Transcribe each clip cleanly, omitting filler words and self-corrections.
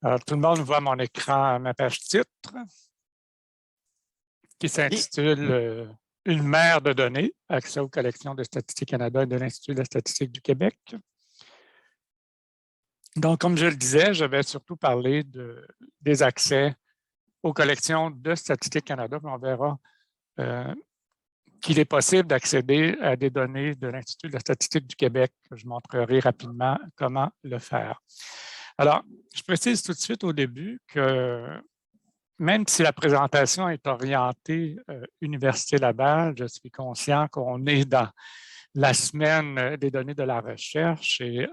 Alors, tout le monde voit mon écran, ma page titre, qui s'intitule Une mer de données, accès aux collections de Statistique Canada et de l'Institut de la statistique du Québec. Donc, comme je le disais, je vais surtout parler des accès aux collections de Statistique Canada, puis on verra qu'il est possible d'accéder à des données de l'Institut de la statistique du Québec. Je montrerai rapidement comment le faire. Alors, je précise tout de suite au début que même si la présentation est orientée Université Laval, je suis conscient qu'on est dans la semaine des données de la recherche et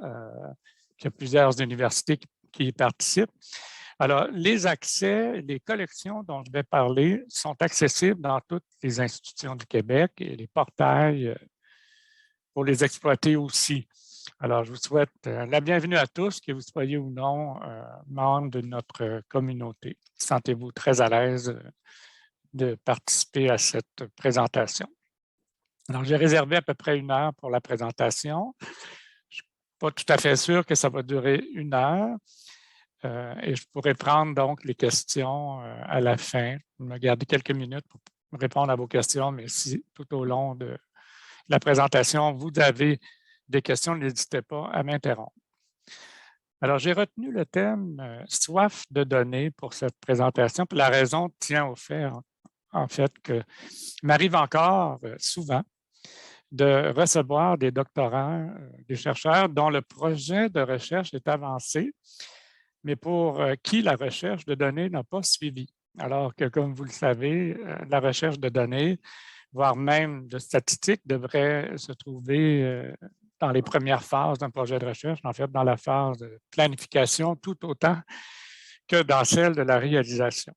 qu'il y a plusieurs universités qui y participent. Alors, les accès, les collections dont je vais parler sont accessibles dans toutes les institutions du Québec et les portails pour les exploiter aussi. Alors, je vous souhaite la bienvenue à tous, que vous soyez ou non membres de notre communauté. Sentez-vous très à l'aise de participer à cette présentation. Alors, j'ai réservé à peu près 1 heure pour la présentation. Je ne suis pas tout à fait sûr que ça va durer 1 heure. Et je pourrais prendre donc les questions à la fin. Je vais me garder quelques minutes pour répondre à vos questions, mais si tout au long de la présentation, vous avez des questions, n'hésitez pas à m'interrompre. Alors, j'ai retenu le thème soif de données pour cette présentation. Puis la raison tient au fait, en fait, que m'arrive encore souvent de recevoir des doctorants, des chercheurs dont le projet de recherche est avancé, mais pour qui la recherche de données n'a pas suivi. Alors que, comme vous le savez, la recherche de données, voire même de statistiques, devrait se trouver dans les premières phases d'un projet de recherche, en fait, dans la phase de planification, tout autant que dans celle de la réalisation.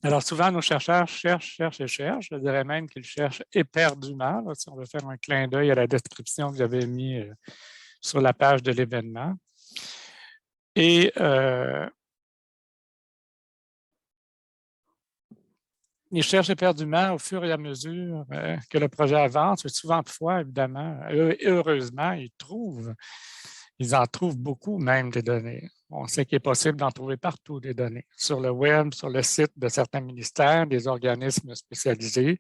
Alors, souvent, nos chercheurs cherchent. Je dirais même qu'ils cherchent éperdument, là, si on veut faire un clin d'œil à la description que j'avais mis sur la page de l'événement. Et ils cherchent éperdument au fur et à mesure que le projet avance. Souvent de fois, évidemment, heureusement, ils en trouvent beaucoup même des données. On sait qu'il est possible d'en trouver partout des données, sur le web, sur le site de certains ministères, des organismes spécialisés.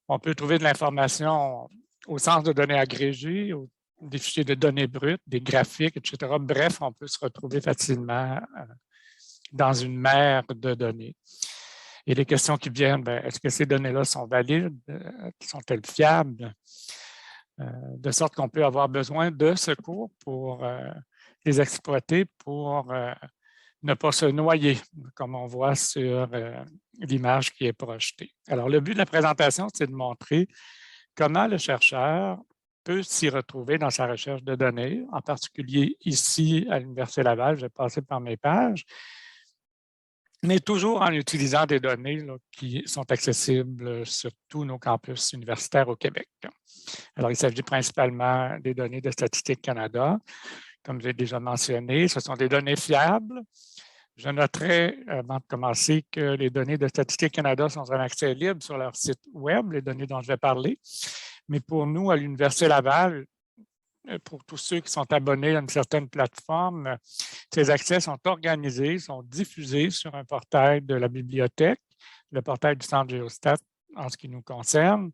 On peut trouver de l'information au sens de données agrégées, des fichiers de données brutes, des graphiques, etc. Bref, on peut se retrouver facilement dans une mer de données. Et les questions qui viennent, est-ce que ces données-là sont valides? Sont-elles fiables? De sorte qu'on peut avoir besoin de secours pour les exploiter, pour ne pas se noyer, comme on voit sur l'image qui est projetée. Alors, le but de la présentation, c'est de montrer comment le chercheur peut s'y retrouver dans sa recherche de données, en particulier ici à l'Université Laval. Je vais passer par mes pages, mais toujours en utilisant des données là, qui sont accessibles sur tous nos campus universitaires au Québec. Alors, il s'agit principalement des données de Statistique Canada. Comme j'ai déjà mentionné, ce sont des données fiables. Je noterai, avant de commencer, que les données de Statistique Canada sont en accès libre sur leur site web, les données dont je vais parler. Mais pour nous, à l'Université Laval, pour tous ceux qui sont abonnés à une certaine plateforme, ces accès sont organisés, sont diffusés sur un portail de la bibliothèque, le portail du Centre Géostat en ce qui nous concerne,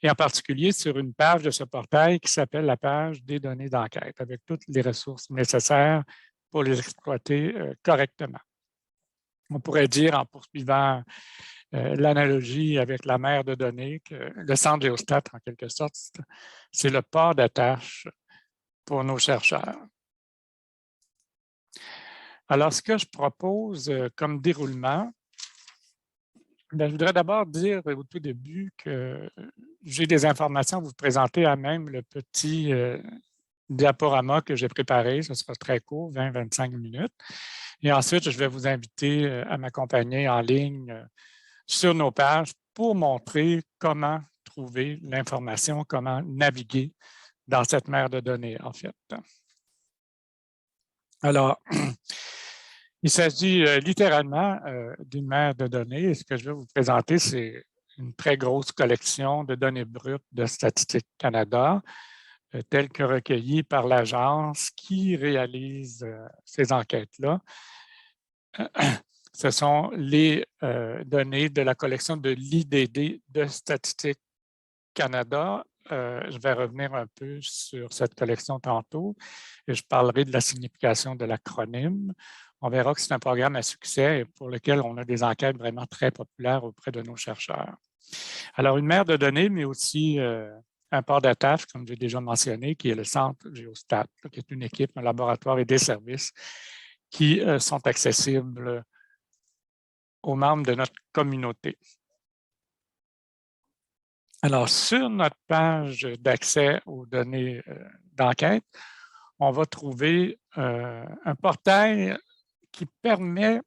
et en particulier sur une page de ce portail qui s'appelle la page des données d'enquête, avec toutes les ressources nécessaires pour les exploiter correctement. On pourrait dire, en poursuivant l'analogie avec la mer de données, que le Centre Géostat, en quelque sorte, c'est le port d'attache pour nos chercheurs. Alors, ce que je propose comme déroulement, je voudrais d'abord dire au tout début que j'ai des informations à vous présenter à même le petit diaporama que j'ai préparé. Ce sera très court, 20-25 minutes. Et ensuite, je vais vous inviter à m'accompagner en ligne sur nos pages pour montrer comment trouver l'information, comment naviguer dans cette mer de données, en fait. Alors, il s'agit littéralement d'une mer de données. Et ce que je vais vous présenter, c'est une très grosse collection de données brutes de Statistique Canada, telles que recueillies par l'agence qui réalise ces enquêtes-là. ce sont les données de la collection de l'IDD de Statistique Canada. Je vais revenir un peu sur cette collection tantôt et je parlerai de la signification de l'acronyme. On verra que c'est un programme à succès et pour lequel on a des enquêtes vraiment très populaires auprès de nos chercheurs. Alors, une mère de données, mais aussi un port d'attache, comme j'ai déjà mentionné, qui est le Centre Géostat, qui est une équipe, un laboratoire et des services qui sont accessibles aux membres de notre communauté. Alors, sur notre page d'accès aux données d'enquête, on va trouver un portail qui permet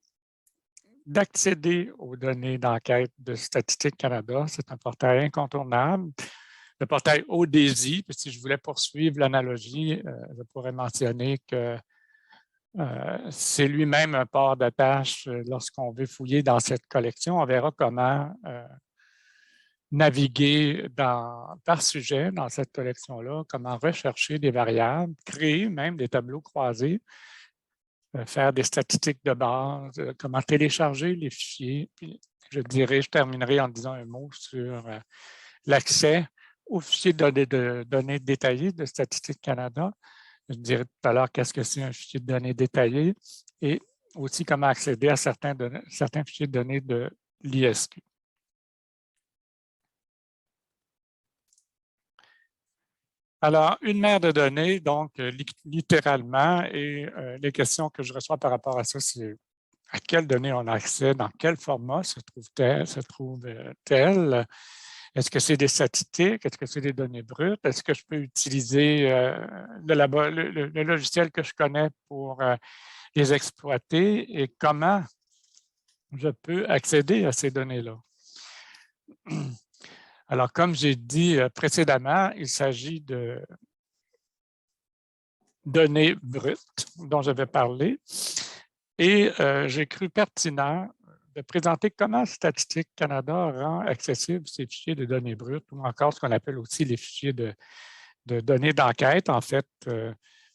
d'accéder aux données d'enquête de Statistique Canada. C'est un portail incontournable. Le portail ODESI, puis si je voulais poursuivre l'analogie, je pourrais mentionner que c'est lui-même un port d'attache lorsqu'on veut fouiller dans cette collection. On verra comment naviguer par sujet dans cette collection-là, comment rechercher des variables, créer même des tableaux croisés, faire des statistiques de base, comment télécharger les fichiers. Puis je terminerai en disant un mot sur l'accès aux fichiers de données détaillées de Statistique Canada. Je dirai tout à l'heure qu'est-ce que c'est un fichier de données détaillé et aussi comment accéder à certains fichiers de données de l'ISQ. Alors, une mère de données, donc littéralement, et les questions que je reçois par rapport à ça, c'est à quelles données on a accès, dans quel format se trouve-t-elle? Est-ce que c'est des statistiques? Est-ce que c'est des données brutes? Est-ce que je peux utiliser le logiciel que je connais pour les exploiter et comment je peux accéder à ces données-là? Alors, comme j'ai dit précédemment, il s'agit de données brutes dont je vais parler et j'ai cru pertinent de présenter comment Statistique Canada rend accessibles ces fichiers de données brutes ou encore ce qu'on appelle aussi les fichiers de données d'enquête. En fait,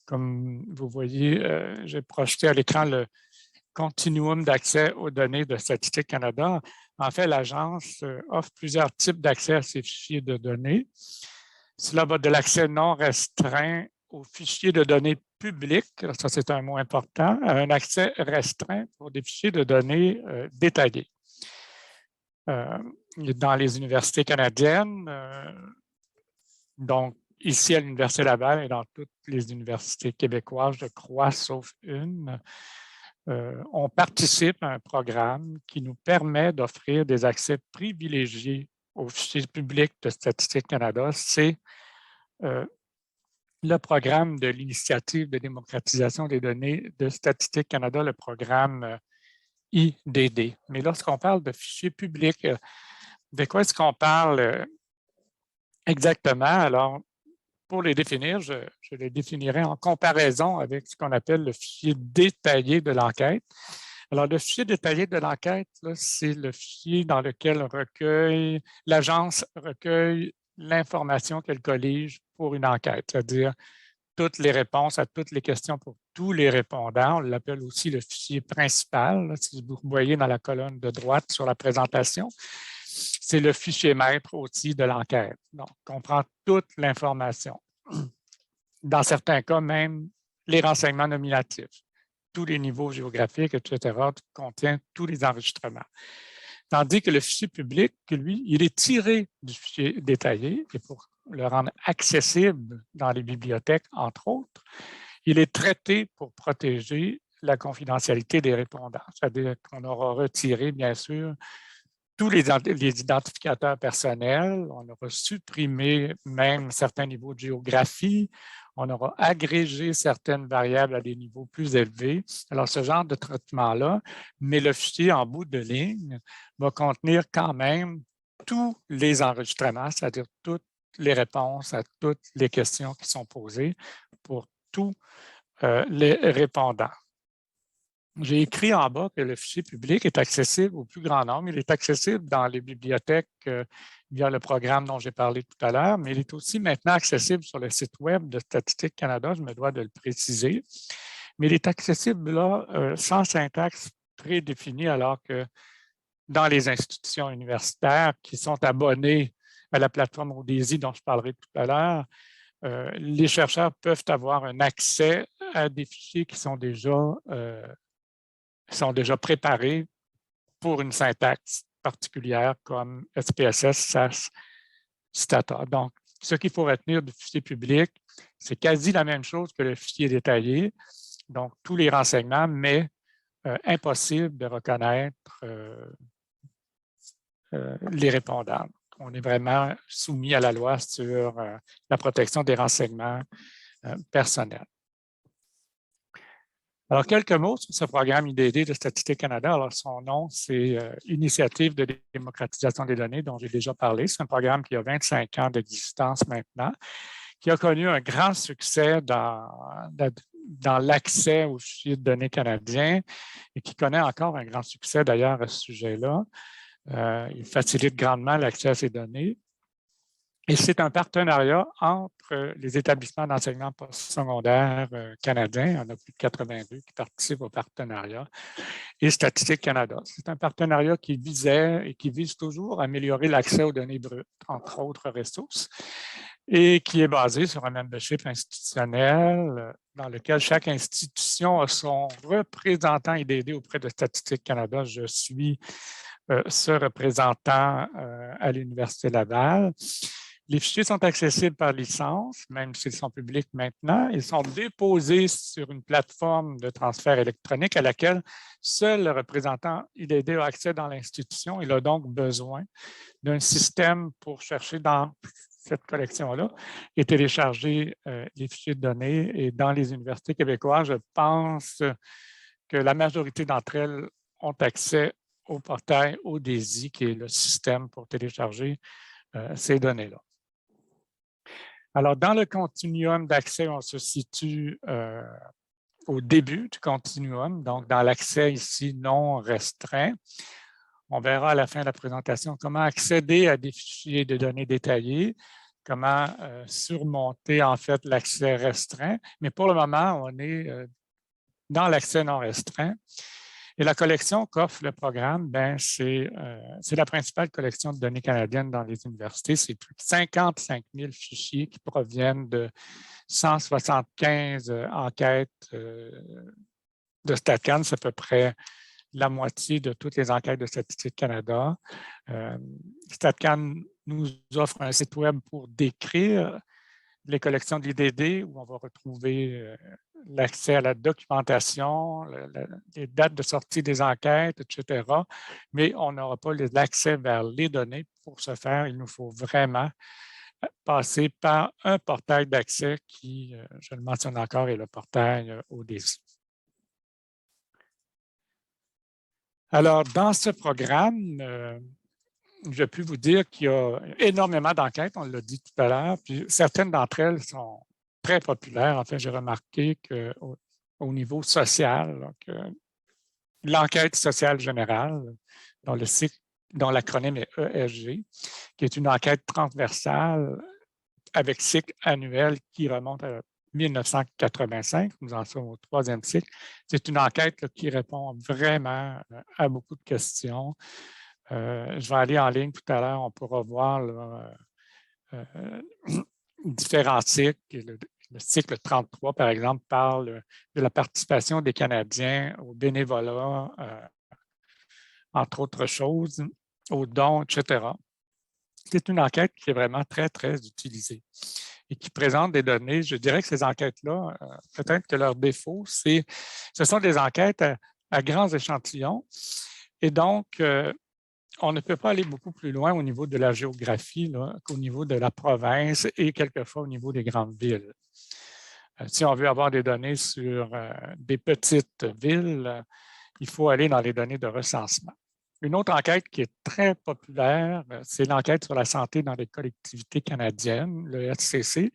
comme vous voyez, j'ai projeté à l'écran le continuum d'accès aux données de Statistique Canada. En fait, l'agence offre plusieurs types d'accès à ces fichiers de données. Cela va de l'accès non restreint aux fichiers de données publics, ça c'est un mot important, à un accès restreint pour des fichiers de données détaillés. Dans les universités canadiennes, donc ici à l'Université Laval et dans toutes les universités québécoises, je crois, sauf une, on participe à un programme qui nous permet d'offrir des accès privilégiés aux fichiers publics de Statistique Canada. C'est le programme de l'Initiative de démocratisation des données de Statistique Canada, le programme IDD. Mais lorsqu'on parle de fichiers publics, de quoi est-ce qu'on parle exactement? Alors, pour les définir, je les définirai en comparaison avec ce qu'on appelle le fichier détaillé de l'enquête. Alors, le fichier détaillé de l'enquête, c'est le fichier dans lequel l'agence recueille l'information qu'elle collige pour une enquête, c'est-à-dire toutes les réponses à toutes les questions pour tous les répondants. On l'appelle aussi le fichier principal. Là, si vous voyez dans la colonne de droite sur la présentation, c'est le fichier maître aussi de l'enquête. Donc, on prend toute l'information. Dans certains cas, même les renseignements nominatifs, tous les niveaux géographiques, etc., contient tous les enregistrements. Tandis que le fichier public, lui, il est tiré du fichier détaillé et pour le rendre accessible dans les bibliothèques, entre autres, il est traité pour protéger la confidentialité des répondants. C'est-à-dire qu'on aura retiré, bien sûr, tous les identificateurs personnels, on aura supprimé même certains niveaux de géographie, on aura agrégé certaines variables à des niveaux plus élevés. Alors, ce genre de traitement-là, mais le fichier en bout de ligne va contenir quand même tous les enregistrements, c'est-à-dire toutes les réponses à toutes les questions qui sont posées pour tous les répondants. J'ai écrit en bas que le fichier public est accessible au plus grand nombre. Il est accessible dans les bibliothèques via le programme dont j'ai parlé tout à l'heure, mais il est aussi maintenant accessible sur le site web de Statistique Canada, je me dois de le préciser. Mais il est accessible là sans syntaxe prédéfinis, alors que dans les institutions universitaires qui sont abonnées à la plateforme ODESI dont je parlerai tout à l'heure, les chercheurs peuvent avoir un accès à des fichiers qui sont déjà préparés pour une syntaxe particulière comme SPSS, SAS, Stata. Donc, ce qu'il faut retenir du fichier public, c'est quasi la même chose que le fichier détaillé, donc tous les renseignements, mais impossible de reconnaître les répondants. On est vraiment soumis à la loi sur la protection des renseignements personnels. Alors, quelques mots sur ce programme IDD de Statistique Canada. Alors, son nom, c'est Initiative de démocratisation des données, dont j'ai déjà parlé. C'est un programme qui a 25 ans d'existence maintenant, qui a connu un grand succès dans l'accès aux fichiers de données canadiens et qui connaît encore un grand succès d'ailleurs à ce sujet-là. Il facilite grandement l'accès à ces données. Et c'est un partenariat entre les établissements d'enseignement postsecondaire canadiens, il y en a plus de 82 qui participent au partenariat, et Statistique Canada. C'est un partenariat qui visait et qui vise toujours à améliorer l'accès aux données brutes, entre autres ressources, et qui est basé sur un membership institutionnel dans lequel chaque institution a son représentant IDD auprès de Statistique Canada. Je suis ce représentant à l'Université Laval. Les fichiers sont accessibles par licence, même s'ils sont publics maintenant. Ils sont déposés sur une plateforme de transfert électronique à laquelle seul le représentant IDD a accès dans l'institution. Il a donc besoin d'un système pour chercher dans cette collection-là et télécharger les fichiers de données. Et dans les universités québécoises, je pense que la majorité d'entre elles ont accès au portail ODESI, qui est le système pour télécharger ces données-là. Alors, dans le continuum d'accès, on se situe au début du continuum, donc dans l'accès ici non restreint. On verra à la fin de la présentation comment accéder à des fichiers de données détaillés, comment surmonter en fait l'accès restreint. Mais pour le moment, on est dans l'accès non restreint. Et la collection qu'offre le programme, c'est la principale collection de données canadiennes dans les universités. C'est plus de 55 000 fichiers qui proviennent de 175 enquêtes de StatCan. C'est à peu près la moitié de toutes les enquêtes de Statistique Canada. StatCan nous offre un site web pour décrire les collections d'IDD où on va retrouver l'accès à la documentation, les dates de sortie des enquêtes, etc. Mais on n'aura pas l'accès vers les données. Pour ce faire, il nous faut vraiment passer par un portail d'accès qui, je le mentionne encore, est le portail ODESI. Alors, dans ce programme, je peux vous dire qu'il y a énormément d'enquêtes, on l'a dit tout à l'heure, puis certaines d'entre elles sont très populaires. En fait, j'ai remarqué qu'au niveau social, l'enquête sociale générale, dont l'acronyme est ESG, qui est une enquête transversale avec cycle annuel qui remonte à 1985, nous en sommes au 3e cycle. C'est une enquête qui répond vraiment à beaucoup de questions. Je vais aller en ligne tout à l'heure, on pourra voir différents cycles. Le cycle 33, par exemple, parle de la participation des Canadiens au bénévolat, entre autres choses, aux dons, etc. C'est une enquête qui est vraiment très, très utilisée et qui présente des données. Je dirais que ces enquêtes-là, peut-être que leur défaut, ce sont des enquêtes à grands échantillons. Et donc, on ne peut pas aller beaucoup plus loin au niveau de la géographie qu'au niveau de la province et quelquefois au niveau des grandes villes. Si on veut avoir des données sur des petites villes, il faut aller dans les données de recensement. Une autre enquête qui est très populaire, c'est l'enquête sur la santé dans les collectivités canadiennes, le SCC,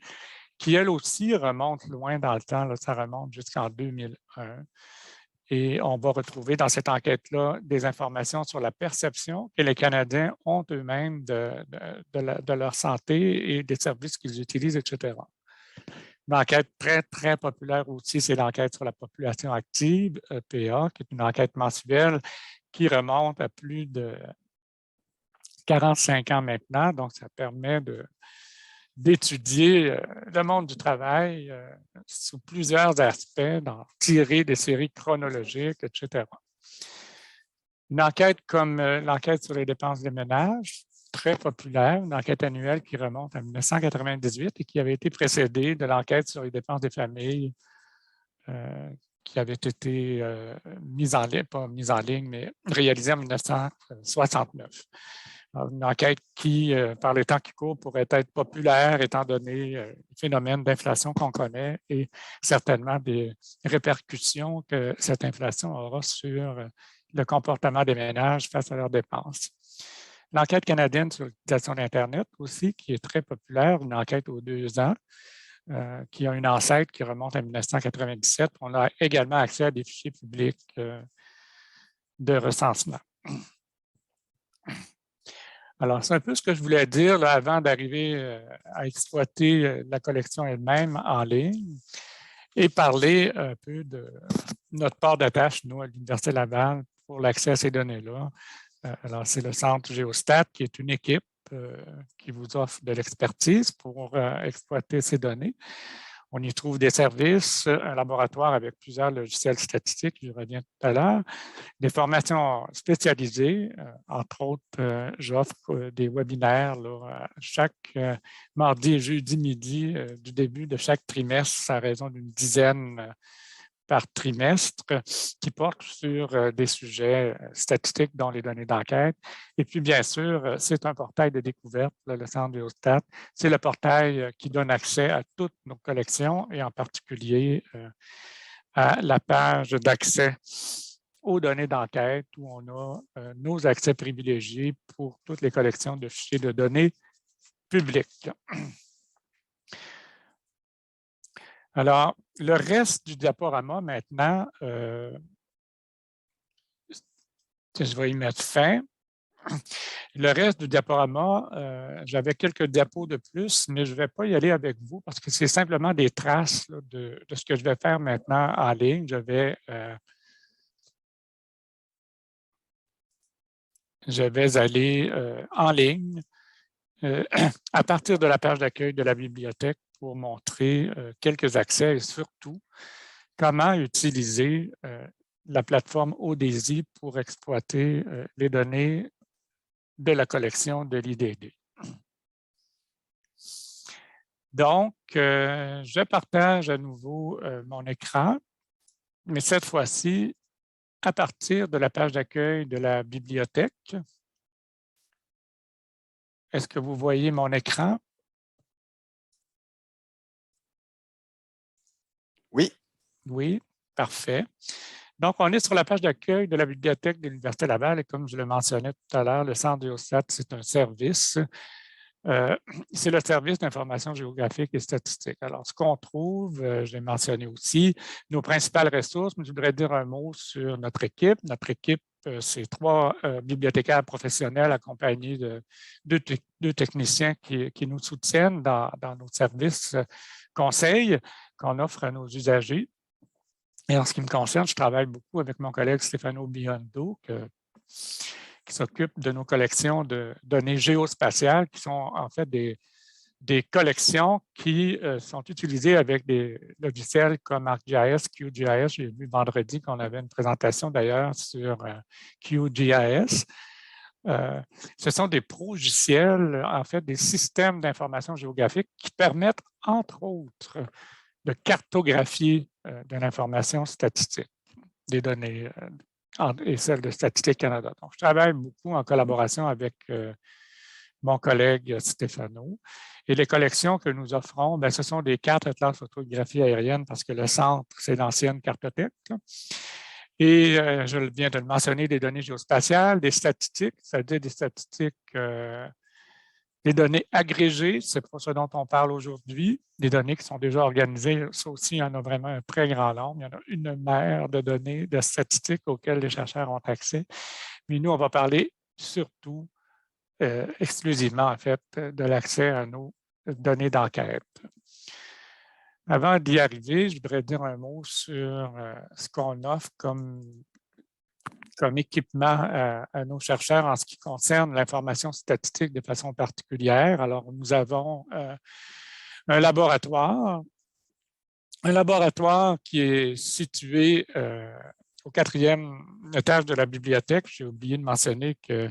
qui elle aussi remonte loin dans le temps, là, ça remonte jusqu'en 2001. Et on va retrouver dans cette enquête-là des informations sur la perception que les Canadiens ont eux-mêmes de leur santé et des services qu'ils utilisent, etc. Une enquête très, très populaire aussi, c'est l'enquête sur la population active, EPA, qui est une enquête mensuelle qui remonte à plus de 45 ans maintenant. Donc, ça permet d'étudier le monde du travail sous plusieurs aspects, d'en tirer des séries chronologiques, etc. Une enquête comme l'enquête sur les dépenses des ménages, très populaire, une enquête annuelle qui remonte à 1998 et qui avait été précédée de l'enquête sur les dépenses des familles qui avait été mise en ligne, pas mise en ligne, mais réalisée en 1969. Alors, une enquête qui, par les temps qui courent, pourrait être populaire étant donné le phénomène d'inflation qu'on connaît et certainement des répercussions que cette inflation aura sur le comportement des ménages face à leurs dépenses. L'enquête canadienne sur l'utilisation d'Internet aussi, qui est très populaire, une enquête aux 2 ans, qui a une ancêtre qui remonte à 1997. On a également accès à des fichiers publics de recensement. Alors, c'est un peu ce que je voulais dire là, avant d'arriver à exploiter la collection elle-même en ligne et parler un peu de notre part d'attache, nous, à l'Université Laval, pour l'accès à ces données-là. Alors, c'est le Centre Géostat qui est une équipe qui vous offre de l'expertise pour exploiter ces données. On y trouve des services, un laboratoire avec plusieurs logiciels statistiques, je reviens tout à l'heure, des formations spécialisées, entre autres, j'offre des webinaires là, chaque mardi et jeudi midi du début de chaque trimestre à raison d'une dizaine par trimestre qui portent sur des sujets statistiques dont les données d'enquête. Et puis, bien sûr, c'est un portail de découverte, là, le Centre Géostat. C'est le portail qui donne accès à toutes nos collections et en particulier à la page d'accès aux données d'enquête où on a nos accès privilégiés pour toutes les collections de fichiers de données publiques. Alors, le reste du diaporama maintenant, je vais y mettre fin. Le reste du diaporama, j'avais quelques diapos de plus, mais je ne vais pas y aller avec vous parce que c'est simplement des traces là, de ce que je vais faire maintenant en ligne. Je vais aller en ligne à partir de la page d'accueil de la bibliothèque pour montrer quelques accès et surtout comment utiliser la plateforme ODESI pour exploiter les données de la collection de l'IDD. Donc, je partage à nouveau mon écran, mais cette fois-ci à partir de la page d'accueil de la bibliothèque. Est-ce que vous voyez mon écran? Oui. Oui, parfait. Donc, on est sur la page d'accueil de la bibliothèque de l'Université Laval et comme je le mentionnais tout à l'heure, le Centre Géostat, c'est un service. C'est le service d'information géographique et statistique. Alors, ce qu'on trouve, je l'ai mentionné aussi, nos principales ressources, mais je voudrais dire un mot sur notre équipe. Notre équipe, c'est 3 bibliothécaires professionnels accompagnés de 2 techniciens qui nous soutiennent dans nos services conseils qu'on offre à nos usagers. Et en ce qui me concerne, je travaille beaucoup avec mon collègue Stefano Biondo, qui s'occupe de nos collections de données géospatiales, qui sont en fait des collections qui sont utilisées avec des logiciels comme ArcGIS, QGIS. J'ai vu vendredi qu'on avait une présentation d'ailleurs sur QGIS. Ce sont des progiciels, en fait, des systèmes d'information géographique qui permettent, entre autres, de cartographier de l'information statistique, des données et celles de Statistique Canada. Donc, je travaille beaucoup en collaboration avec mon collègue Stefano. Et les collections que nous offrons, bien, ce sont des cartes Atlas photographie aérienne parce que le centre, c'est l'ancienne cartothèque. Et je viens de le mentionner, des données géospatiales, des statistiques, c'est-à-dire des statistiques, des données agrégées, c'est pas ce dont on parle aujourd'hui, des données qui sont déjà organisées, ça aussi, il y en a vraiment un très grand nombre. Il y en a une mer de données, de statistiques auxquelles les chercheurs ont accès. Mais nous, on va parler surtout exclusivement, en fait, de l'accès à nos données d'enquête. Avant d'y arriver, je voudrais dire un mot sur ce qu'on offre comme équipement à nos chercheurs en ce qui concerne l'information statistique de façon particulière. Alors, nous avons un laboratoire qui est situé au 4e étage de la bibliothèque. J'ai oublié de mentionner que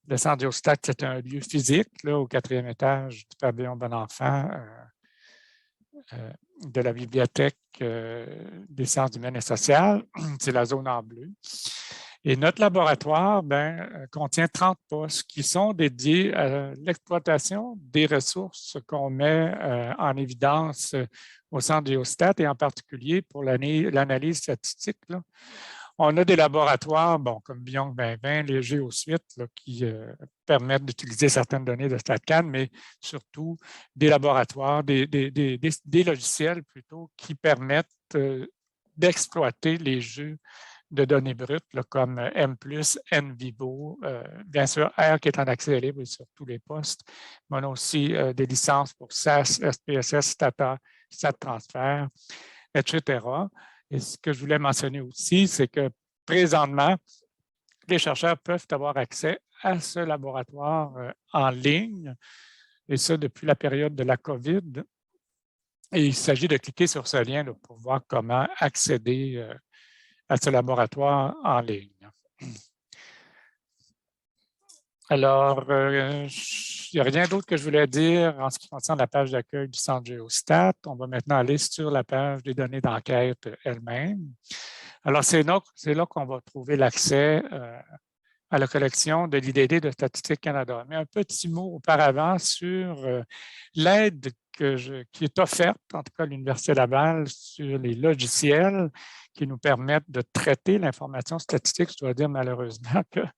le Centre Diostat, c'est un lieu physique là, au 4e étage du pavillon Bonenfant de la bibliothèque des sciences humaines et sociales. C'est la zone en bleu. Et notre laboratoire contient 30 postes qui sont dédiés à l'exploitation des ressources qu'on met en évidence au Centre Diostat et en particulier pour l'analyse statistique. Là. On a des laboratoires, comme Beyond 2020, les GeoSuite, qui permettent d'utiliser certaines données de StatCan, mais surtout des laboratoires, des logiciels plutôt, qui permettent d'exploiter les jeux de données brutes là, comme M+, NVivo, bien sûr R qui est en accès libre sur tous les postes, mais on a aussi des licences pour SAS, SPSS, Stata, StatTransfer, etc. Et ce que je voulais mentionner aussi, c'est que présentement, les chercheurs peuvent avoir accès à ce laboratoire en ligne, et ça depuis la période de la COVID. Et il s'agit de cliquer sur ce lien là, pour voir comment accéder à ce laboratoire en ligne. Alors, il n'y a rien d'autre que je voulais dire en ce qui concerne la page d'accueil du Centre Géostat. On va maintenant aller sur la page des données d'enquête elle-même. Alors, c'est là qu'on va trouver l'accès à la collection de l'IDD de Statistique Canada. Mais un petit mot auparavant sur l'aide qui est offerte, en tout cas à l'Université Laval, sur les logiciels qui nous permettent de traiter l'information statistique. Je dois dire malheureusement qu'il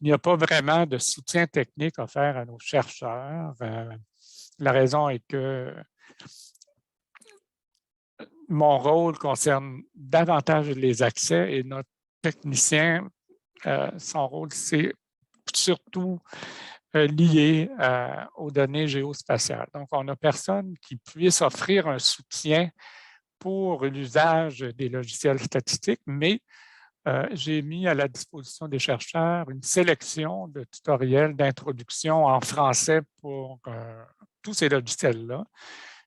n'y a pas vraiment de soutien technique offert à nos chercheurs. La raison est que mon rôle concerne davantage les accès et notre technicien, son rôle, c'est surtout lié aux données géospatiales. Donc, on n'a personne qui puisse offrir un soutien pour l'usage des logiciels statistiques, mais j'ai mis à la disposition des chercheurs une sélection de tutoriels d'introduction en français pour tous ces logiciels-là.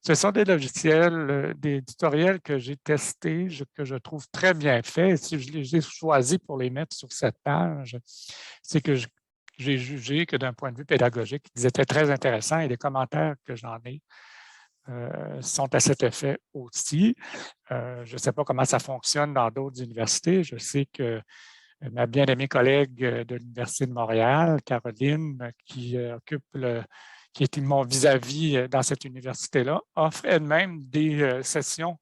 Ce sont des logiciels, des tutoriels que j'ai testés, que je trouve très bien faits. Si je les ai choisis pour les mettre sur cette page, c'est que j'ai jugé que d'un point de vue pédagogique, ils étaient très intéressants et les commentaires que j'en ai sont à cet effet aussi. Je ne sais pas comment ça fonctionne dans d'autres universités. Je sais que ma bien-aimée collègue de l'Université de Montréal, Caroline, qui est mon vis-à-vis dans cette université-là, offre elle-même des sessions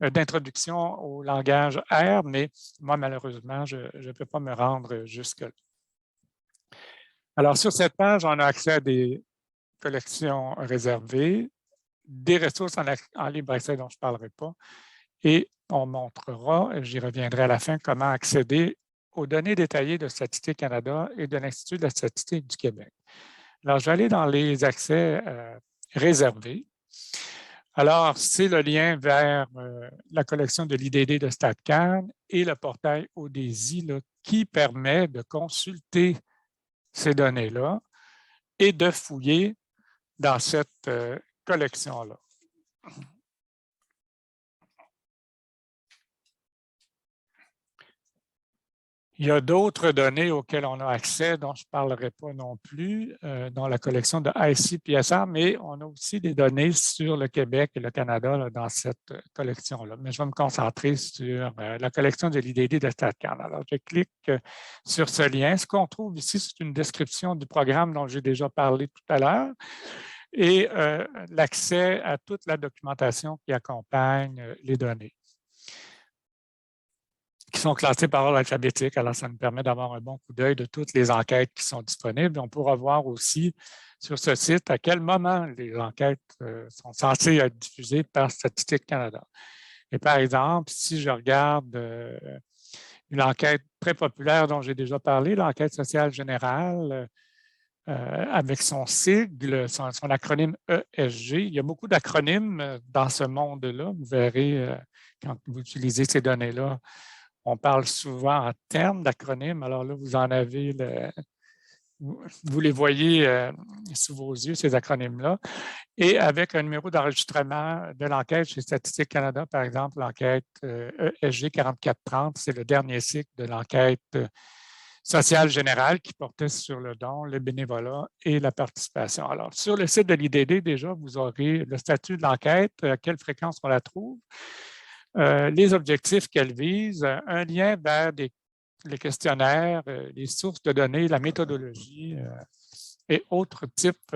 d'introduction au langage R, mais moi, malheureusement, je ne peux pas me rendre jusque-là. Alors, sur cette page, on a accès à des collections réservées, des ressources en libre accès dont je ne parlerai pas, et on montrera, j'y reviendrai à la fin, comment accéder aux données détaillées de Statistique Canada et de l'Institut de la statistique du Québec. Alors, je vais aller dans les accès réservés. Alors, c'est le lien vers la collection de l'IDD de StatCan et le portail ODESI là, qui permet de consulter ces données-là et de fouiller dans cette collection-là. Il y a d'autres données auxquelles on a accès, dont je ne parlerai pas non plus, dans la collection de ICPSR, mais on a aussi des données sur le Québec et le Canada là, dans cette collection-là. Mais je vais me concentrer sur la collection de l'IDD de StatCan. Alors, je clique sur ce lien. Ce qu'on trouve ici, c'est une description du programme dont j'ai déjà parlé tout à l'heure et l'accès à toute la documentation qui accompagne les données, qui sont classées par ordre alphabétique. Alors, ça nous permet d'avoir un bon coup d'œil de toutes les enquêtes qui sont disponibles. On pourra voir aussi sur ce site à quel moment les enquêtes sont censées être diffusées par Statistique Canada. Et par exemple, si je regarde une enquête très populaire dont j'ai déjà parlé, l'enquête sociale générale, avec son sigle, son acronyme ESG. Il y a beaucoup d'acronymes dans ce monde-là. Vous verrez, quand vous utilisez ces données-là, on parle souvent en termes d'acronymes. Alors là, vous en avez, vous les voyez sous vos yeux, ces acronymes-là. Et avec un numéro d'enregistrement de l'enquête chez Statistique Canada, par exemple, l'enquête ESG 4430, c'est le dernier cycle de l'enquête sociale générale qui portait sur le don, le bénévolat et la participation. Alors, sur le site de l'IDD, déjà, vous aurez le statut de l'enquête, à quelle fréquence on la trouve, les objectifs qu'elle vise, un lien vers les questionnaires, les sources de données, la méthodologie et autres types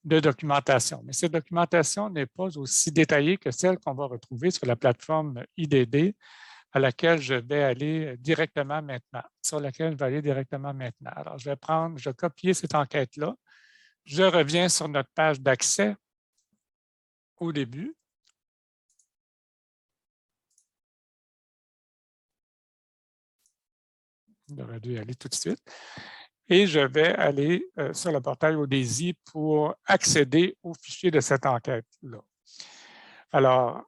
de documentation. Mais cette documentation n'est pas aussi détaillée que celle qu'on va retrouver sur la plateforme IDD, à laquelle je vais aller directement maintenant, Alors, je vais copier cette enquête-là. Je reviens sur notre page d'accès au début. J'aurais dû y aller tout de suite. Et je vais aller sur le portail ODESI pour accéder au fichier de cette enquête-là. Alors,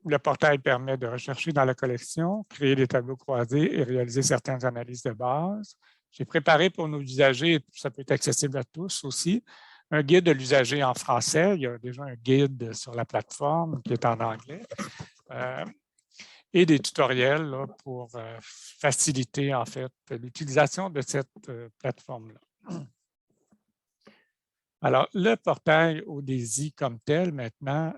le portail permet de rechercher dans la collection, créer des tableaux croisés et réaliser certaines analyses de base. J'ai préparé pour nos usagers, ça peut être accessible à tous aussi, un guide de l'usager en français. Il y a déjà un guide sur la plateforme qui est en anglais. Et des tutoriels là, pour faciliter en fait l'utilisation de cette plateforme-là. Alors, le portail ODESI comme tel, maintenant,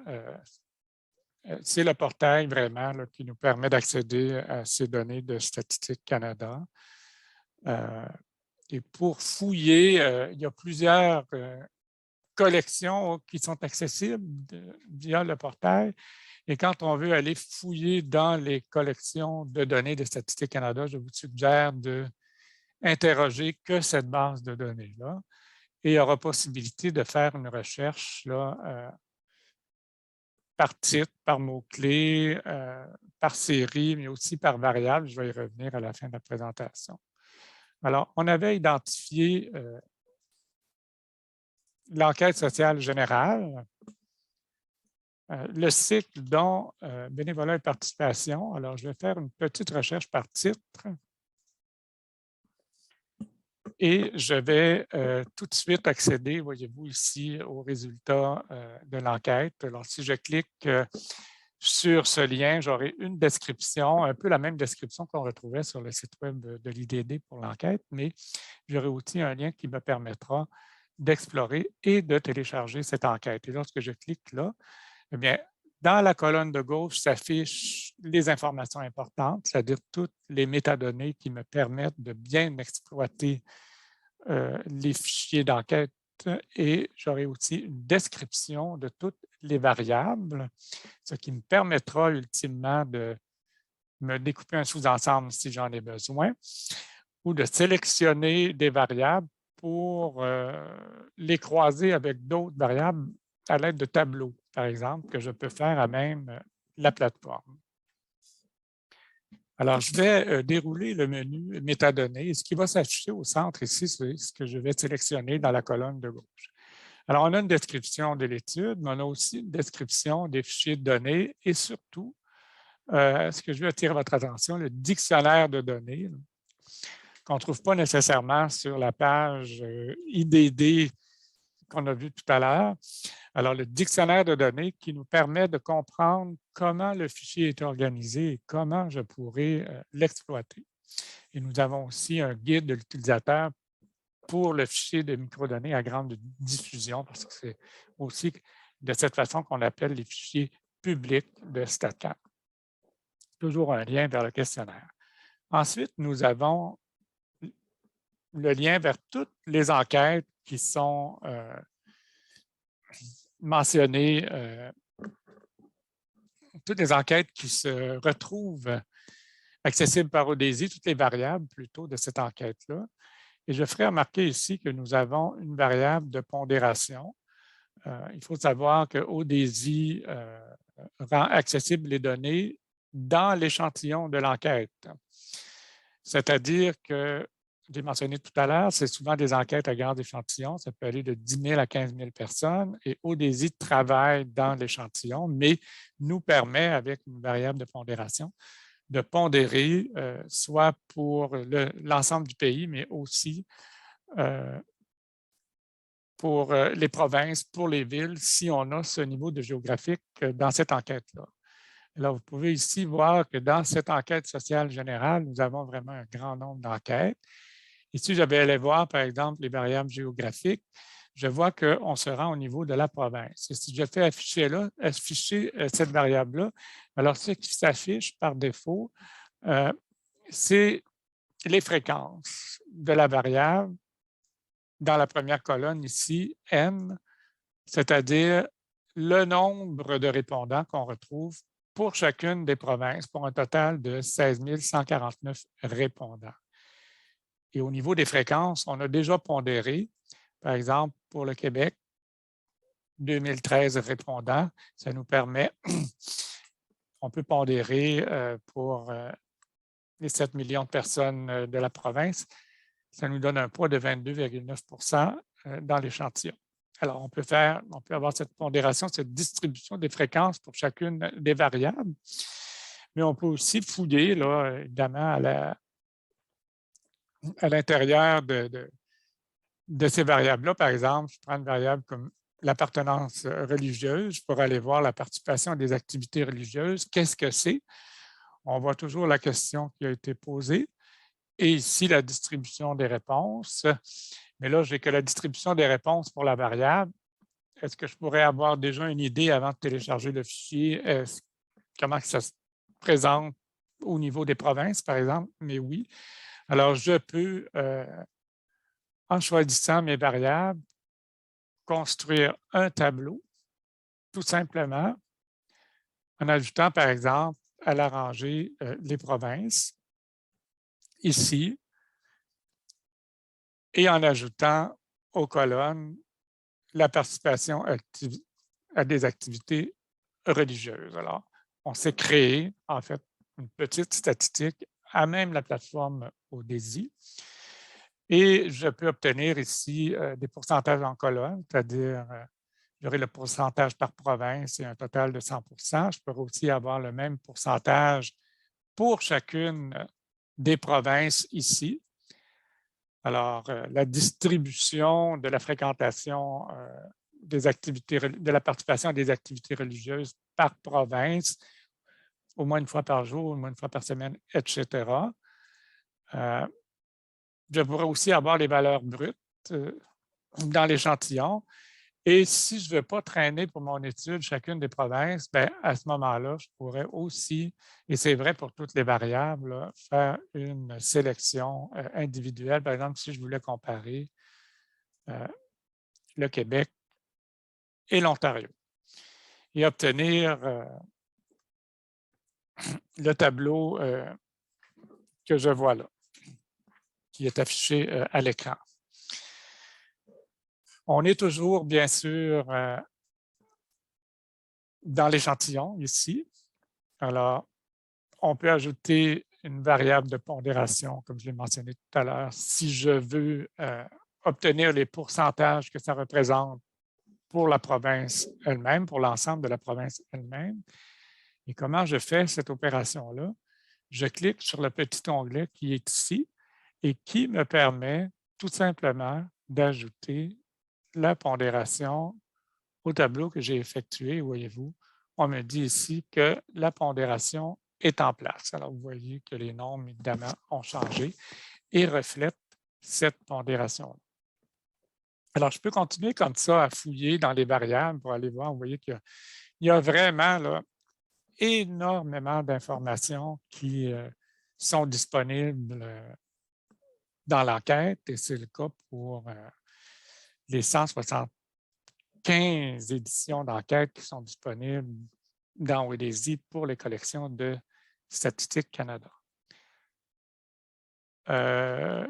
c'est le portail vraiment là, qui nous permet d'accéder à ces données de Statistique Canada. Et pour fouiller, il y a plusieurs collections qui sont accessibles via le portail. Et quand on veut aller fouiller dans les collections de données de Statistique Canada, je vous suggère d'interroger que cette base de données-là. Et il y aura possibilité de faire une recherche là, par titre, par mots-clés, par série, mais aussi par variable. Je vais y revenir à la fin de la présentation. Alors, on avait identifié l'enquête sociale générale, le cycle dont bénévolat et participation. Alors, je vais faire une petite recherche par titre. Et je vais tout de suite accéder, voyez-vous ici, aux résultats de l'enquête. Alors, si je clique sur ce lien, j'aurai une description, un peu la même description qu'on retrouvait sur le site web de l'IDD pour l'enquête, mais j'aurai aussi un lien qui me permettra d'explorer et de télécharger cette enquête. Et lorsque je clique là, eh bien, dans la colonne de gauche s'affichent les informations importantes, c'est-à-dire toutes les métadonnées qui me permettent de bien exploiter les fichiers d'enquête et j'aurai aussi une description de toutes les variables, ce qui me permettra ultimement de me découper un sous-ensemble si j'en ai besoin ou de sélectionner des variables pour les croiser avec d'autres variables à l'aide de tableaux, par exemple, que je peux faire à même la plateforme. Alors, je vais dérouler le menu métadonnées. Ce qui va s'afficher au centre ici, c'est ce que je vais sélectionner dans la colonne de gauche. Alors, on a une description de l'étude, mais on a aussi une description des fichiers de données et surtout, ce que je veux attirer votre attention, le dictionnaire de données qu'on ne trouve pas nécessairement sur la page IDD qu'on a vu tout à l'heure. Alors, le dictionnaire de données qui nous permet de comprendre comment le fichier est organisé et comment je pourrais l'exploiter. Et nous avons aussi un guide de l'utilisateur pour le fichier de microdonnées à grande diffusion, parce que c'est aussi de cette façon qu'on appelle les fichiers publics de StatCan. Toujours un lien vers le questionnaire. Ensuite, nous avons le lien vers toutes les enquêtes qui sont mentionnées, toutes les enquêtes qui se retrouvent accessibles par ODESI, toutes les variables plutôt de cette enquête-là. Et je ferai remarquer ici que nous avons une variable de pondération. Il faut savoir que ODESI rend accessibles les données dans l'échantillon de l'enquête. C'est-à-dire que j'ai mentionné tout à l'heure, c'est souvent des enquêtes à grande échantillon. Ça peut aller de 10 000 à 15 000 personnes. Et ODSI travaille dans l'échantillon, mais nous permet, avec une variable de pondération, de pondérer soit pour l'ensemble du pays, mais aussi pour les provinces, pour les villes, si on a ce niveau de géographique dans cette enquête-là. Alors, vous pouvez ici voir que dans cette enquête sociale générale, nous avons vraiment un grand nombre d'enquêtes. Ici, je vais aller voir, par exemple, les variables géographiques. Je vois qu'on se rend au niveau de la province. Et si je fais afficher cette variable-là, alors ce qui s'affiche par défaut, c'est les fréquences de la variable dans la première colonne ici, N, c'est-à-dire le nombre de répondants qu'on retrouve pour chacune des provinces, pour un total de 16 149 répondants. Et au niveau des fréquences, on a déjà pondéré, par exemple, pour le Québec, 2013 répondants. Ça nous permet, on peut pondérer pour les 7 millions de personnes de la province. Ça nous donne un poids de 22,9 dans l'échantillon. Alors, on peut avoir cette pondération, cette distribution des fréquences pour chacune des variables, mais on peut aussi fouiller, là, évidemment, à l'intérieur de ces variables-là. Par exemple, je prends une variable comme l'appartenance religieuse pour aller voir la participation des activités religieuses. Qu'est-ce que c'est? On voit toujours la question qui a été posée. Et ici, la distribution des réponses. Mais là, je n'ai que la distribution des réponses pour la variable. Est-ce que je pourrais avoir déjà une idée avant de télécharger le fichier? Comment ça se présente au niveau des provinces, par exemple? Mais oui. Alors, je peux, en choisissant mes variables, construire un tableau, tout simplement, en ajoutant, par exemple, à la rangée les provinces, ici, et en ajoutant aux colonnes la participation à des activités religieuses. Alors, on s'est créé, en fait, une petite statistique à même la plateforme ODSI. Et je peux obtenir ici des pourcentages en colonne, c'est-à-dire j'aurai le pourcentage par province et un total de 100 %. Je pourrais aussi avoir le même pourcentage pour chacune des provinces ici. Alors, la distribution de la fréquentation des activités, de la participation à des activités religieuses par province, au moins une fois par jour, au moins une fois par semaine, etc. Je pourrais aussi avoir les valeurs brutes dans l'échantillon. Et si je ne veux pas traîner pour mon étude chacune des provinces, bien, à ce moment-là, je pourrais aussi, et c'est vrai pour toutes les variables, là, faire une sélection individuelle. Par exemple, si je voulais comparer le Québec et l'Ontario et obtenir le tableau que je vois là, qui est affiché à l'écran. On est toujours, bien sûr, dans l'échantillon ici. Alors, on peut ajouter une variable de pondération, comme je l'ai mentionné tout à l'heure, si je veux obtenir les pourcentages que ça représente pour la province elle-même, pour l'ensemble de la province elle-même. Et comment je fais cette opération-là? Je clique sur le petit onglet qui est ici et qui me permet tout simplement d'ajouter la pondération au tableau que j'ai effectué. Voyez-vous, on me dit ici que la pondération est en place. Alors, vous voyez que les nombres, évidemment, ont changé et reflètent cette pondération. Alors, je peux continuer comme ça à fouiller dans les variables pour aller voir. Vous voyez qu'il y a vraiment là, énormément d'informations qui sont disponibles dans l'enquête et c'est le cas pour les 175 éditions d'enquête qui sont disponibles dans ODSI pour les collections de Statistique Canada. Ce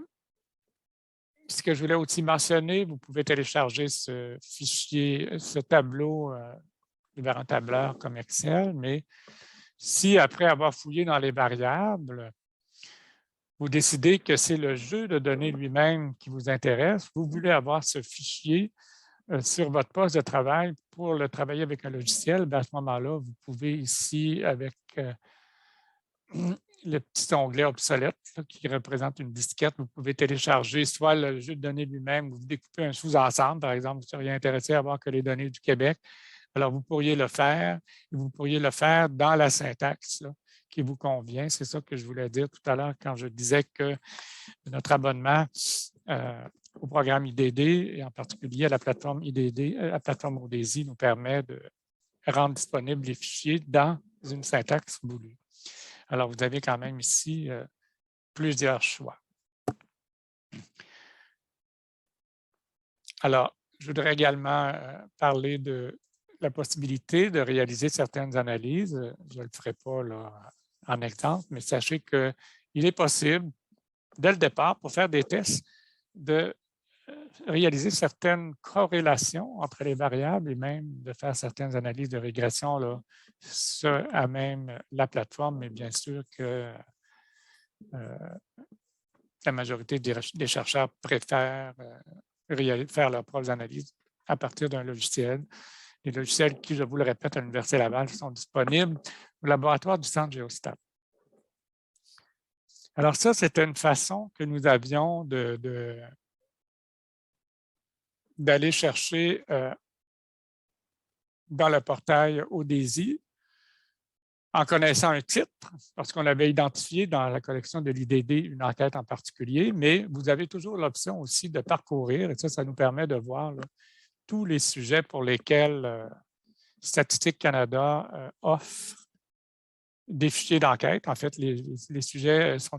que je voulais aussi mentionner, vous pouvez télécharger ce fichier, ce tableau vers un tableur comme Excel, mais si après avoir fouillé dans les variables, vous décidez que c'est le jeu de données lui-même qui vous intéresse, vous voulez avoir ce fichier sur votre poste de travail pour le travailler avec un logiciel, à ce moment-là, vous pouvez ici, avec le petit onglet obsolète là, qui représente une disquette, vous pouvez télécharger soit le jeu de données lui-même, vous découpez un sous-ensemble, par exemple, vous seriez intéressé à voir que les données du Québec. Alors, vous pourriez le faire, et vous pourriez le faire dans la syntaxe là, qui vous convient. C'est ça que je voulais dire tout à l'heure quand je disais que notre abonnement au programme IDD, et en particulier à la plateforme IDD, la plateforme ODESI, nous permet de rendre disponibles les fichiers dans une syntaxe voulue. Alors, vous avez quand même ici plusieurs choix. Alors, je voudrais également parler de la possibilité de réaliser certaines analyses. Je ne le ferai pas là, en exemple, mais sachez qu'il est possible, dès le départ, pour faire des tests, de réaliser certaines corrélations entre les variables et même de faire certaines analyses de régression là, à même la plateforme, mais bien sûr que la majorité des chercheurs préfèrent faire leurs propres analyses à partir d'un logiciel. Les logiciels qui, je vous le répète, à l'Université Laval sont disponibles au laboratoire du Centre Géostat. Alors ça, c'était une façon que nous avions d'aller chercher dans le portail ODESI en connaissant un titre, parce qu'on avait identifié dans la collection de l'IDD une enquête en particulier, mais vous avez toujours l'option aussi de parcourir, et ça nous permet de voir là, tous les sujets pour lesquels Statistique Canada offre des fichiers d'enquête. En fait, les sujets sont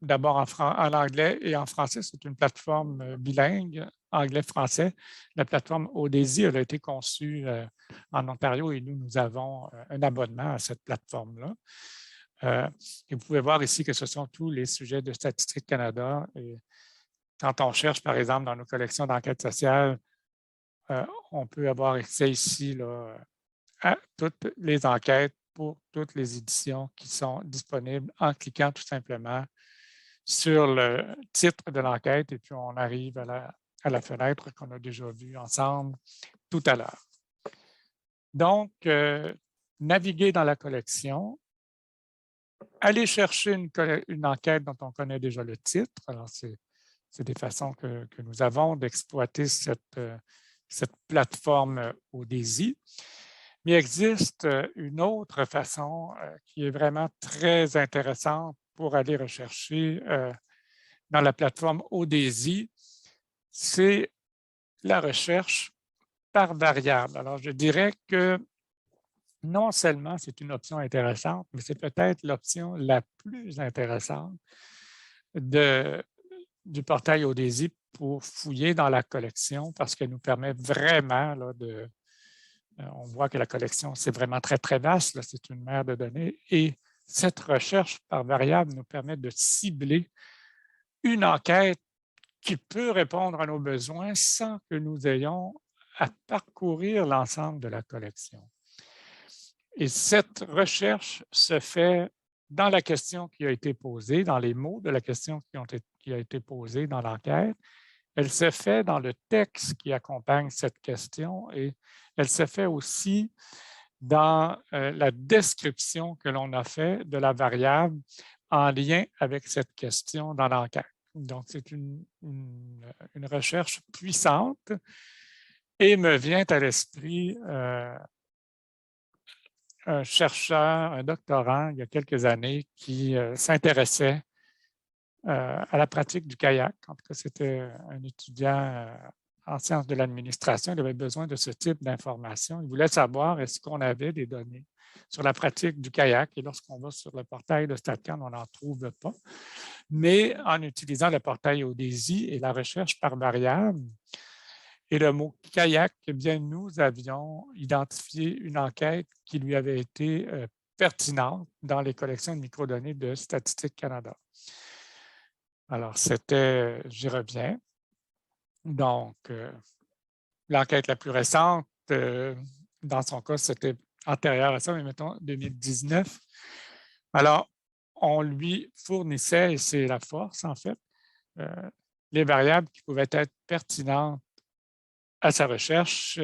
d'abord en anglais et en français. C'est une plateforme bilingue, anglais-français. La plateforme ODESI, elle a été conçue en Ontario et nous avons un abonnement à cette plateforme-là. Et vous pouvez voir ici que ce sont tous les sujets de Statistique Canada. Et quand on cherche, par exemple, dans nos collections d'enquête sociale, on peut avoir accès ici là, à toutes les enquêtes pour toutes les éditions qui sont disponibles en cliquant tout simplement sur le titre de l'enquête et puis on arrive à la fenêtre qu'on a déjà vue ensemble tout à l'heure. Donc, naviguer dans la collection, aller chercher une enquête dont on connaît déjà le titre. Alors, c'est des façons que nous avons d'exploiter cette plateforme ODESI. Mais il existe une autre façon qui est vraiment très intéressante pour aller rechercher dans la plateforme ODESI, c'est la recherche par variable. Alors, je dirais que non seulement c'est une option intéressante, mais c'est peut-être l'option la plus intéressante du portail ODESI pour fouiller dans la collection parce qu'elle nous permet vraiment là, on voit que la collection, c'est vraiment très, très vaste. C'est une mer de données. Et cette recherche par variable nous permet de cibler une enquête qui peut répondre à nos besoins sans que nous ayons à parcourir l'ensemble de la collection. Et cette recherche se fait dans la question qui a été posée, dans les mots de la question qui a été posée dans l'enquête. Elle se fait dans le texte qui accompagne cette question et elle se fait aussi dans la description que l'on a fait de la variable en lien avec cette question dans l'enquête. Donc, c'est une recherche puissante et me vient à l'esprit un chercheur, un doctorant, il y a quelques années, qui s'intéressait à la pratique du kayak. En tout cas, c'était un étudiant en sciences de l'administration. Il avait besoin de ce type d'informations. Il voulait savoir est-ce qu'on avait des données sur la pratique du kayak. Et lorsqu'on va sur le portail de StatCan, on n'en trouve pas. Mais en utilisant le portail ODESI et la recherche par variable et le mot kayak, eh bien, nous avions identifié une enquête qui lui avait été pertinente dans les collections de microdonnées de Statistique Canada. Alors, c'était, j'y reviens. Donc, l'enquête la plus récente, dans son cas, c'était antérieure à ça, mais mettons 2019. Alors, on lui fournissait, et c'est la force en fait, les variables qui pouvaient être pertinentes à sa recherche.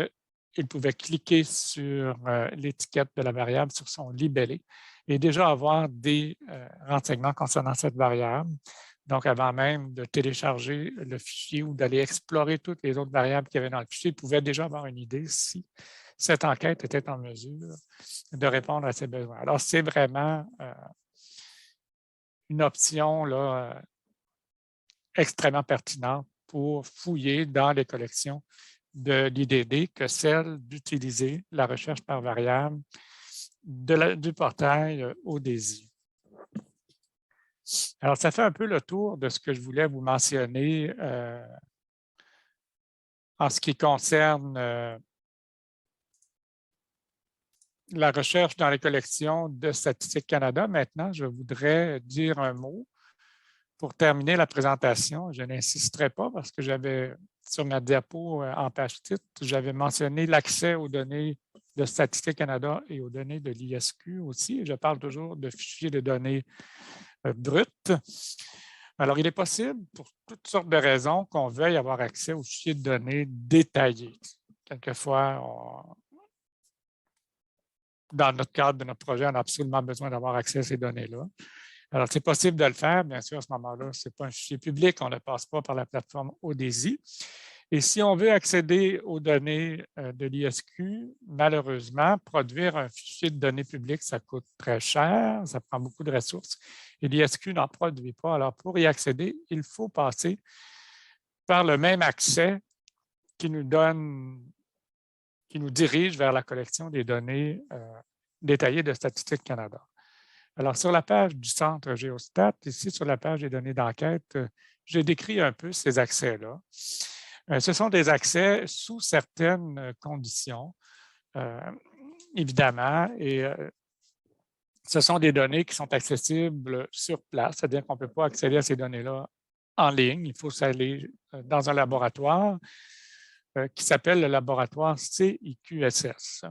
Il pouvait cliquer sur l'étiquette de la variable sur son libellé et déjà avoir des renseignements concernant cette variable. Donc, avant même de télécharger le fichier ou d'aller explorer toutes les autres variables qu'il y avait dans le fichier, il pouvait déjà avoir une idée si cette enquête était en mesure de répondre à ses besoins. Alors, c'est vraiment une option là, extrêmement pertinente pour fouiller dans les collections de l'IDD que celle d'utiliser la recherche par variable du portail ODESI. Alors, ça fait un peu le tour de ce que je voulais vous mentionner en ce qui concerne la recherche dans les collections de Statistique Canada. Maintenant, je voudrais dire un mot pour terminer la présentation. Je n'insisterai pas parce que j'avais, sur ma diapo en page titre, j'avais mentionné l'accès aux données de Statistique Canada et aux données de l'ISQ aussi. Je parle toujours de fichiers de données brutes. Alors, il est possible, pour toutes sortes de raisons, qu'on veuille avoir accès aux fichiers de données détaillés. Quelquefois, dans notre cadre de notre projet, on a absolument besoin d'avoir accès à ces données-là. Alors, c'est possible de le faire. Bien sûr, à ce moment-là, ce n'est pas un fichier public. On ne passe pas par la plateforme ODESI. Et si on veut accéder aux données de l'ISQ, malheureusement, produire un fichier de données publiques, ça coûte très cher, ça prend beaucoup de ressources. Et l'ISQ n'en produit pas. Alors, pour y accéder, il faut passer par le même accès qui nous dirige vers la collection des données détaillées de Statistique Canada. Alors, sur la page du Centre Géostat, ici sur la page des données d'enquête, j'ai décrit un peu ces accès-là. Ce sont des accès sous certaines conditions, évidemment, et ce sont des données qui sont accessibles sur place, c'est-à-dire qu'on ne peut pas accéder à ces données-là en ligne. Il faut aller dans un laboratoire qui s'appelle le laboratoire CIQSS.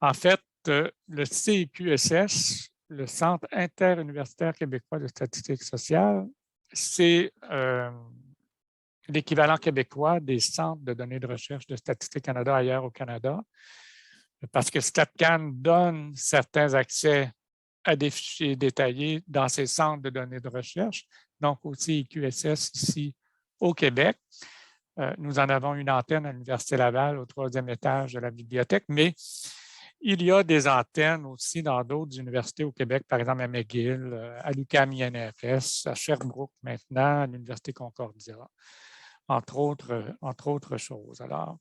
En fait, le CIQSS, le Centre interuniversitaire québécois de statistique sociale, c'est l'équivalent québécois des centres de données de recherche de Statistique Canada ailleurs au Canada, parce que StatCan donne certains accès à des fichiers détaillés dans ces centres de données de recherche, donc aussi IQSS ici au Québec. Nous en avons une antenne à l'Université Laval au 3e étage de la bibliothèque, mais il y a des antennes aussi dans d'autres universités au Québec, par exemple à McGill, à l'UQAM-INRS, à Sherbrooke maintenant, à l'Université Concordia, entre autres choses. Alors,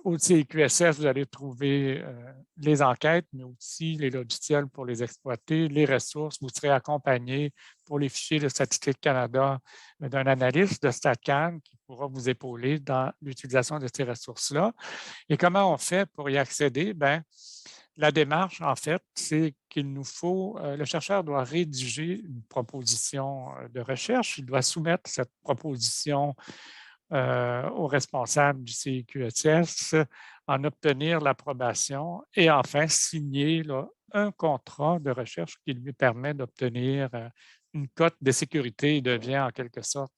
au CIQSS, vous allez trouver les enquêtes, mais aussi les logiciels pour les exploiter, les ressources. Vous serez accompagné pour les fichiers de Statistique Canada d'un analyste de StatCan qui pourra vous épauler dans l'utilisation de ces ressources-là. Et comment on fait pour y accéder? Bien, la démarche, en fait, c'est qu'il nous faut, le chercheur doit rédiger une proposition de recherche. Il doit soumettre cette proposition aux responsables du CIQSS, en obtenir l'approbation et enfin signer là, un contrat de recherche qui lui permet d'obtenir une cote de sécurité et devient en quelque sorte,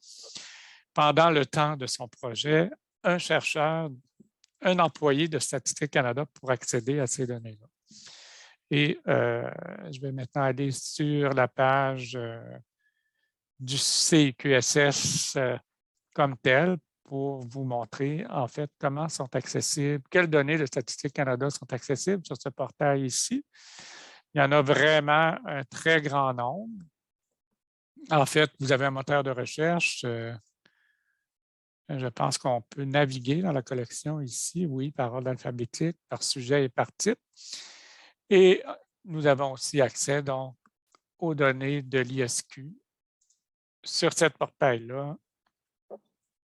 pendant le temps de son projet, un chercheur, un employé de Statistique Canada pour accéder à ces données-là. Et je vais maintenant aller sur la page du CIQSS comme tel pour vous montrer en fait comment sont accessibles, quelles données de Statistique Canada sont accessibles sur ce portail ici. Il y en a vraiment un très grand nombre. En fait, vous avez un moteur de recherche. Je pense qu'on peut naviguer dans la collection ici, oui, par ordre alphabétique, par sujet et par titre. Et nous avons aussi accès donc aux données de l'ISQ sur ce portail-là,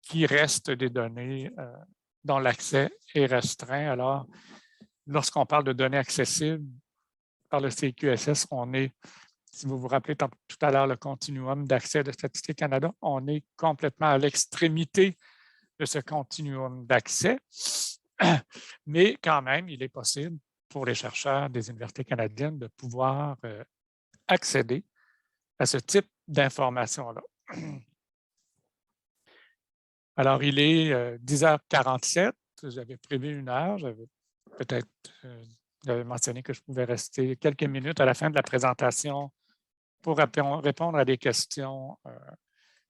qui reste des données dont l'accès est restreint. Alors, lorsqu'on parle de données accessibles par le CIQSS, on est, si vous vous rappelez tout à l'heure le continuum d'accès de Statistique Canada, on est complètement à l'extrémité de ce continuum d'accès. Mais quand même, il est possible pour les chercheurs des universités canadiennes de pouvoir accéder à ce type d'informations-là. Alors, il est 10h47. J'avais prévu 1 heure. J'avais mentionné que je pouvais rester quelques minutes à la fin de la présentation pour répondre à des questions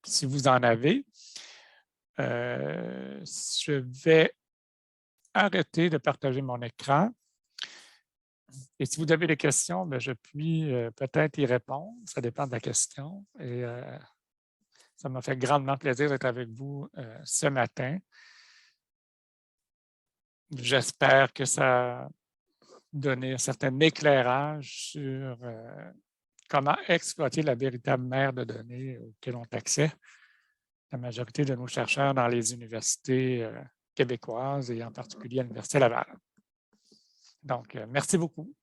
si vous en avez. Je vais arrêter de partager mon écran. Et si vous avez des questions, bien, je puis peut-être y répondre. Ça dépend de la question. Et ça m'a fait grandement plaisir d'être avec vous ce matin. J'espère que ça a donné un certain éclairage sur comment exploiter la véritable mer de données auxquelles ont accès la majorité de nos chercheurs dans les universités québécoises et en particulier à l'Université Laval. Donc, merci beaucoup.